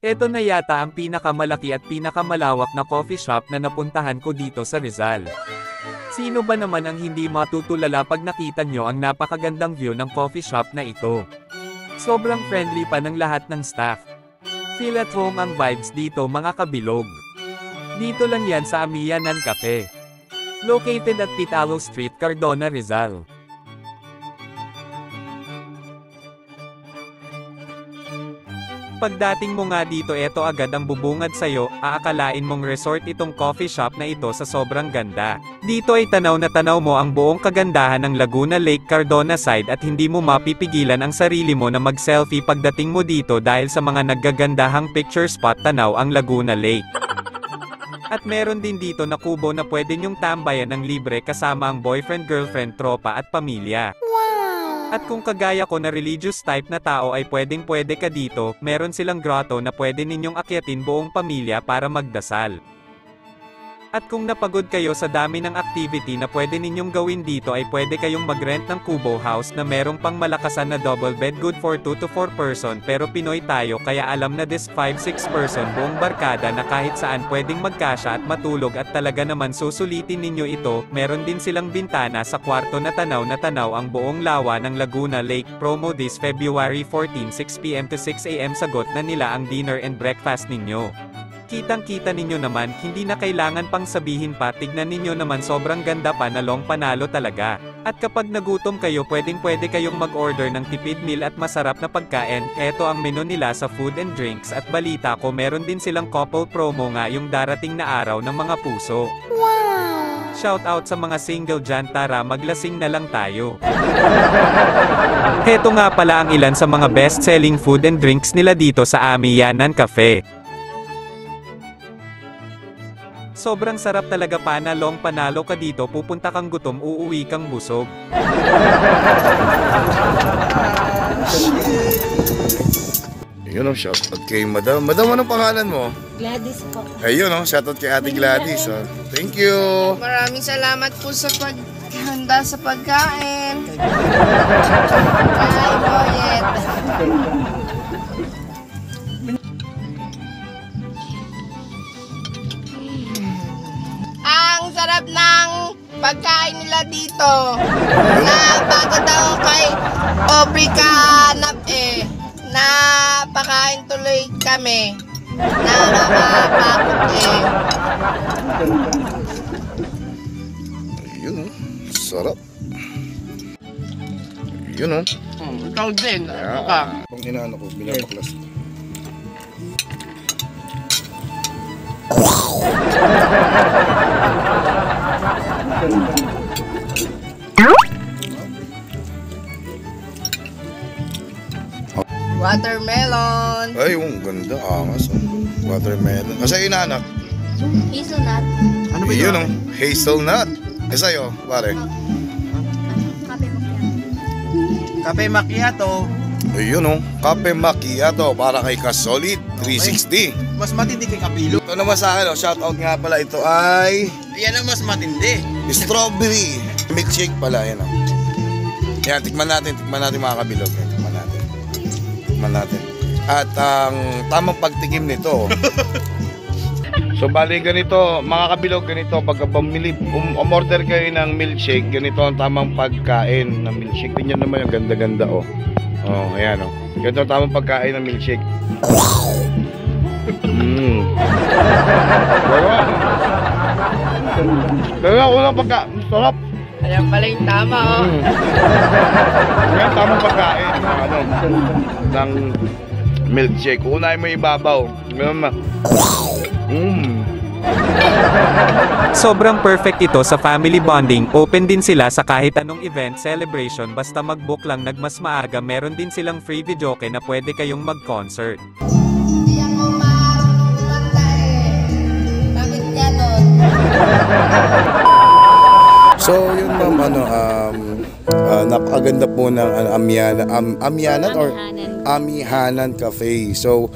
Ito na yata ang pinakamalaki at pinakamalawak na coffee shop na napuntahan ko dito sa Rizal. Sino ba naman ang hindi matutulala pag nakita nyo ang napakagandang view ng coffee shop na ito? Sobrang friendly pa ng lahat ng staff. Feel at home ang vibes dito mga kabilog. Dito lang yan sa Amiyanan Cafe. Located at Pitalo Street, Cardona, Rizal. Pagdating mo nga dito, eto agad ang bubungad sa'yo, aakalain mong resort itong coffee shop na ito sa sobrang ganda. Dito ay tanaw na tanaw mo ang buong kagandahan ng Laguna Lake Cardona side at hindi mo mapipigilan ang sarili mo na mag-selfie pagdating mo dito dahil sa mga naggagandahang picture spot tanaw ang Laguna Lake. At meron din dito na kubo na pwede nyong tambayan ng libre kasama ang boyfriend, girlfriend, tropa at pamilya. At kung kagaya ko na religious type na tao ay pwedeng-pwede ka dito, meron silang grotto na pwede ninyong akyatin buong pamilya para magdasal. At kung napagod kayo sa dami ng activity na pwede ninyong gawin dito ay pwede kayong mag-rent ng Kubo House na merong pang malakasan na double bed good for 2 to 4 person pero Pinoy tayo kaya alam na this 5-6 person buong barkada na kahit saan pwedeng magkasya at matulog at talaga naman susulitin ninyo ito. Meron din silang bintana sa kwarto na tanaw ang buong lawa ng Laguna Lake. Promo this February 14 6 PM to 6 AM sagot na nila ang dinner and breakfast ninyo. Kitang-kita ninyo naman, hindi na kailangan pang sabihin pa, tignan ninyo naman sobrang ganda pa na long panalo talaga. At kapag nagutom kayo pwedeng-pwede kayong mag-order ng tipid meal at masarap na pagkain. Eto ang menu nila sa food and drinks at balita ko meron din silang couple promo nga yung darating na araw ng mga puso. Wow! Shout out sa mga single dyan, tara maglasing na lang tayo. Heto nga pala ang ilan sa mga best-selling food and drinks nila dito sa Amiyanan Cafe. Sobrang sarap talaga panalong panalo ka dito, pupunta kang gutom, uuwi kang busog. Yun o, shoutout kay Madam. Madam, anong pangalan mo? Gladys po. Ayun o, shoutout kay Ate Gladys. Thank you. Maraming salamat po sa paghanda sa pagkain. Ay, Boyet. Ang sarap ng pagkain nila dito. Na bago daw kay Obrika na pakain tuloy kami. Nakakapagod Ayun o, sarap. Ayun o. Ikaw din. Pang inaano ko, binabaklas ko. Watermelon. Ay, yung ganda, angas. Watermelon. Asa yung anak? Hazelnut. Ano ba yun? Hazelnut. E sa'yo, pare? Kape macchiato. Ayun o, kape macchiato para kay Kasolid 360. Mas matindi kay Kapilo. Ito naman sa akin, shoutout nga pala, ito ay Yan ang mas matindi. strawberry milkshake pala, yan o. Yan, tikman natin mga kabilog. Tikman natin. At ang tamang pagtikim nito. So bali ganito, mga kabilog, ganito, pagka bumili, umorder kayo ng milkshake, ganito ang tamang pagkain ng milkshake. Tingnan naman yung ganda-ganda o. Oh, ayan o. Ganito ang tamang pagkain ng milkshake. Kaya unang pagkain, sarap. Ayan pala yung tama, oh. Kaya tamang pagkain ng milkshake. Unahin mo yung ibabaw. Ganun na. Sobrang perfect ito sa family bonding, open din sila sa kahit anong event, celebration, basta mag-book lang nagmas maaga. Meron din silang free videoke na pwede kayong mag-concert. Hindi ako kumanta Bakit ganon? So yun ma'am, napakaganda po ng Amiyanan or Amiyanan Cafe. So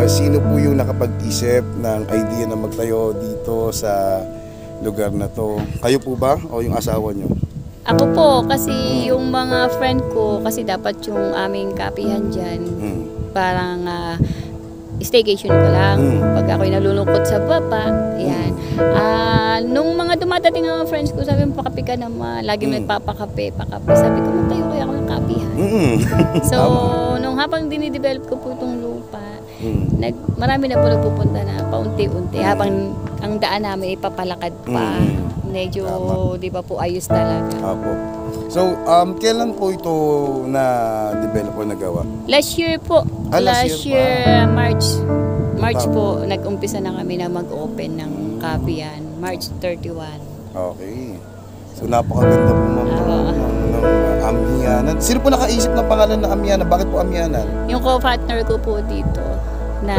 sino po yung nakapag-isip ng idea na magtayo dito sa lugar na to? Kayo po ba o yung asawa nyo? Ako po, kasi yung mga friend ko, kasi dapat yung aming kapihan dyan, parang staycation ko lang. Pag ako'y nalulungkot sa baba, yan. Nung mga dumadating mga friends ko, sabi mo, pakape ka naman. Lagi nagpapakape, pakape. Sabi ko, magtayo kaya ako ng kapihan. So, nung habang dinidevelop ko po itong lupa, marami na po nagpupunta na paunti-unti. Habang ang daan namin ipapalakad pa. Medyo, di ba po, ayos talaga. Apo. So, kailan po ito na-develop o nagawa? Last year po. Last Last year year, March po, nag-umpisa na kami na mag-open ng kapihan. March 31. Okay. So, napakaganda po ma'am ng Amihanan. Sino po nakaisip ng pangalan ng Amihanan? Bakit po Amihanan? Yung co-partner ko po dito, na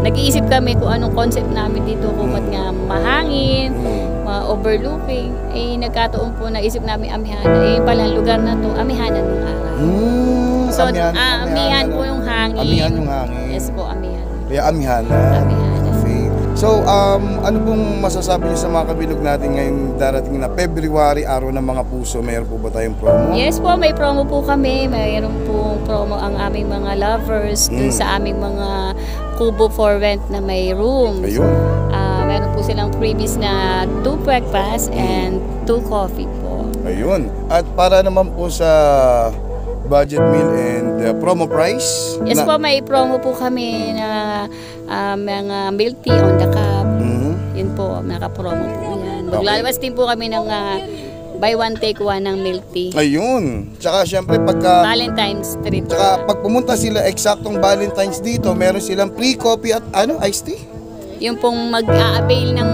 nag-iisip kami kung anong concept namin dito, kung ba't nga mahangin, overlooking, nagkataon po na isip namin Amihanan. Palang lugar na to, Amihanan ng araw. So, Amihan po yung hangin. Amihan yung hangin. Yes po, Amihan. Kaya Amihanan. Okay. So, ano pong masasabi niyo sa mga kabilog natin ngayong darating na February, araw ng mga puso? Mayroon po ba tayong promo? Yes po, may promo po kami. Mayroon pong promo ang aming mga lovers dun sa aming mga kubo for rent na may rooms. Ayun. Meron po silang freebies na 2 breakfast and 2 coffee po. Ayun. At para naman po sa budget meal and promo price? Yes po, may promo po kami na mga milk tea on the cup. Yun po, naka-promo po yan. Maglalabas din po kami ng buy one take one ng milk tea. Ayun. Tsaka syempre pagka Valentine's treat. tsaka pag pumunta sila eksaktong Valentine's dito, meron silang free coffee at iced tea. Yung pong mag-a-avail ng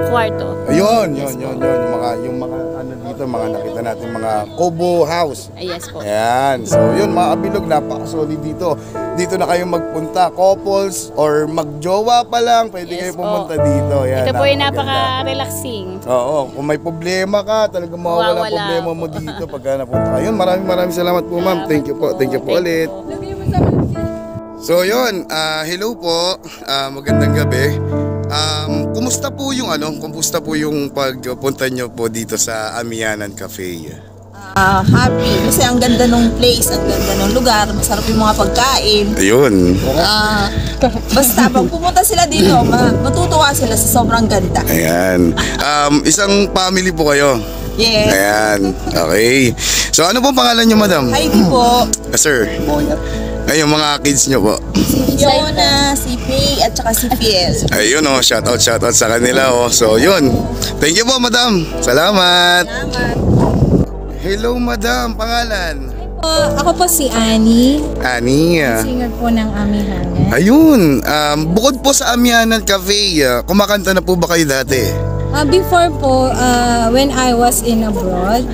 kwarto. Ayun, yung mga ano dito, mga nakita natin mga Kobo House. Yes po. Ayan. So, yun mga kabilog, napaka-solid dito. Dito na kayo magpunta, couples or magjowa pa lang, pwede kayo Yes pumunta po. dito. Ayan, Ito po yung napakaganda. napaka-relaxing. Oo, kung may problema ka, talagang mawawala Mawawala problema po. mo dito pagka napunta ka. Yun, maraming salamat po ma'am. Thank you po. Thank you po ulit. So yun, hello po. Magandang gabi. Kumusta po yung pagpunta nyo po dito sa Amihanan Cafe? Happy kasi ang ganda ng place, ang ganda ng lugar, masarap yung mga pagkain. Ayun. Basta pag pumunta sila dito, matutuwa sila sa sobrang ganda. Ayan. Isang family po kayo. Yes. Ayan. Okay. So ano pong pangalan nyo, madam? Heidi po, Sir. Ay, yung mga kids nyo po. si Fiona, si Faye, at saka si Fiel. Ayun shout out sa kanila So yun. Thank you po, madam. Salamat. Hello, madam. Pangalan? Ako po si Annie, Ani. singer po ng Amihanan. Ayun. Bukod po sa Amihanan Cafe, kumakanta na po ba kayo dati? Before po, when I was in abroad,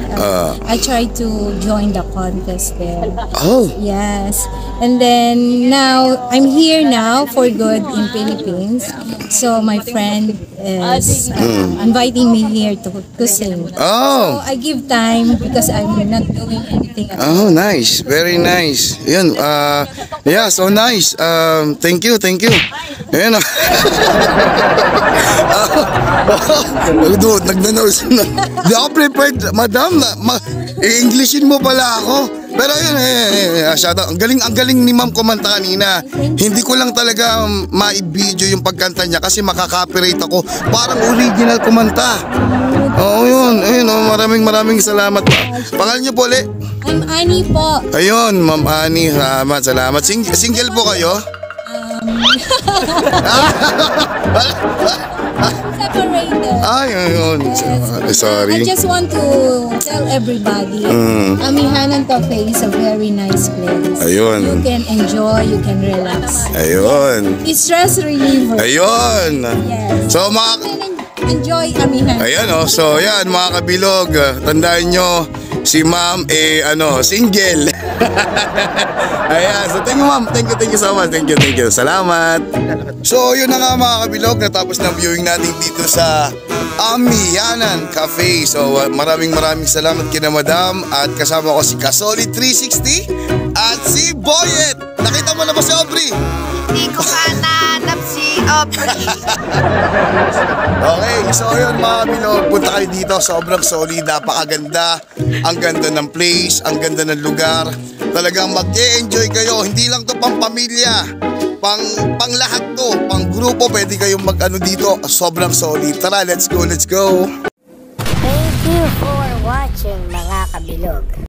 I tried to join the contest there. Oh. Yes. And then now, I'm here now for good in Philippines. So my friend is inviting me here to sing. Oh. So I give time because I'm not doing anything else. Oh, nice. Very nice. Yun. Yeah, so nice. Thank you. Ayun. Nagnanose na. Di ako prepared, madam. I-Englishin mo pala ako. Pero yun, shout out. Ang galing ni ma'am kumanta kanina. Hindi ko lang talaga ma-video yung pagkanta niya kasi makaka-copyright ako. Parang original kumanta. Oo, yun. Ayun, maraming salamat pa. Pangalan niyo po ulit? I'm Annie po. Ayun, ma'am Annie. Salamat. Single po kayo? Separated. Ay, ayun. Sorry. I just want to tell everybody, Amihanan Cafe is a very nice place. Ayun. You can enjoy, you can relax. Ayun. It's stress reliever. Ayun. Yes. So, Enjoy Amihanan. ayan so yan mga kabilog, tandaan nyo, si ma'am single. Ayan, so thank you ma'am, thank you so much, thank you, salamat. So yun na nga mga kabilog, natapos ng viewing natin dito sa Amihanan Cafe. So maraming salamat kina madam at kasama ko si Kasolid 360 at si Boyet. Nakita mo na ba si Aubrey? Hindi ko pa nanap si Aubrey. Okay, so yun mga kabilog, punta kayo dito, sobrang solid, napakaganda. Ang ganda ng place, ang ganda ng lugar. Talagang mag-e-enjoy kayo, hindi lang to pang pamilya, pang lahat to, pang grupo, pwede kayong mag-ano dito. Sobrang solid. Tara, let's go, let's go. Thank you for watching mga kabilog.